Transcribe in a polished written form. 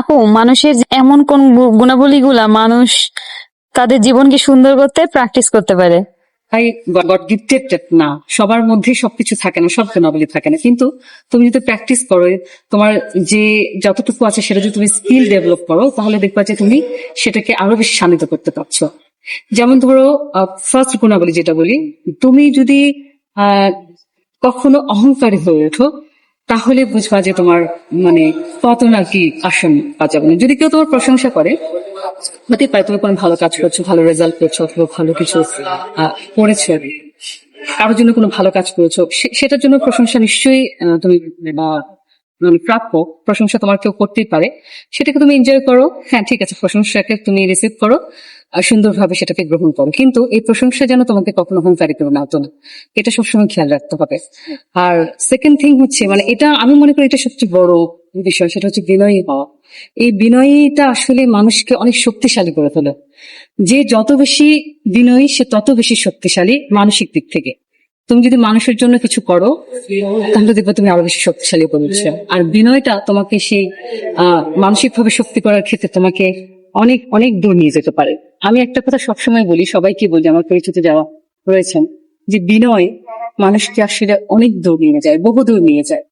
আপু, মানুষের যে এমন কোন গুণাবলী গুলা মানুষ তাদের জীবনকে সুন্দর করতে প্র্যাকটিস করতে পারে? তাই গড গিফটেড না, সবার মধ্যে সবকিছু থাকে না, সব গুণাবলী থাকে না, কিন্তু তুমি যদি প্র্যাকটিস করো, তোমার যে যতটুকু আছে সেটা যদি তুমি স্কিল ডেভেলপ করো, তাহলে দেখবা যে তুমি সেটাকে আরো বেশি শানিত করতে পারছো। যেমন ধরো, ফার্স্ট গুণাবলী যেটা বলি, তুমি যদি আহ কখনো অহংকারী হয়ে ওঠো, তাহলে বুঝবা যে তোমার মানে পতন আর কি আসন যাবে না। যদি কেউ তোমার প্রশংসা করে, হতে পারে তুমি কোনো ভালো কাজ করছো, ভালো রেজাল্ট করছো, অথবা ভালো কিছু করেছো, কারোর জন্য কোনো ভালো কাজ করেছো, সেটার জন্য প্রশংসা নিশ্চয়ই তুমি বা প্রাপ্য। প্রশংসা তোমার কেউ করতেই পারে, সেটাকে তুমি এনজয় করো। হ্যাঁ, ঠিক আছে, প্রশংসাকে তুমি রিসিভ করো আর সুন্দরভাবে সেটাকে গ্রহণ করো, কিন্তু এই প্রশংসা যেন তোমাকে কখনো অহংকারী করে না হতো না, এটা সবসময় খেয়াল রাখতে হবে। আর সেকেন্ড থিং হচ্ছে, মানে এটা আমি মনে করি এটা সবচেয়ে বড় বিষয়, সেটা হচ্ছে বিনয়ী হওয়া। এই বিনয়ীটা আসলে মানুষকে অনেক শক্তিশালী করে তোলে। যে যত বেশি বিনয়ী, সে তত বেশি শক্তিশালী মানসিক দিক থেকে। তুমি যদি মানুষের জন্য কিছু করো, তাহলে দেখবে তুমি আরো বেশি শক্তিশালী করে উঠছো। আর বিনয়টা তোমাকে সেই মানসিক ভাবে শক্তি করার ক্ষেত্রে তোমাকে অনেক অনেক দূর নিয়ে যেতে পারে। আমি একটা কথা সবসময় বলি, সবাইকে বলি, আমার পরিচিত যারা রয়েছেন, যে বিনয় মানুষকে আসলে অনেক দূর নিয়ে যায়, বহু দূর নিয়ে যায়।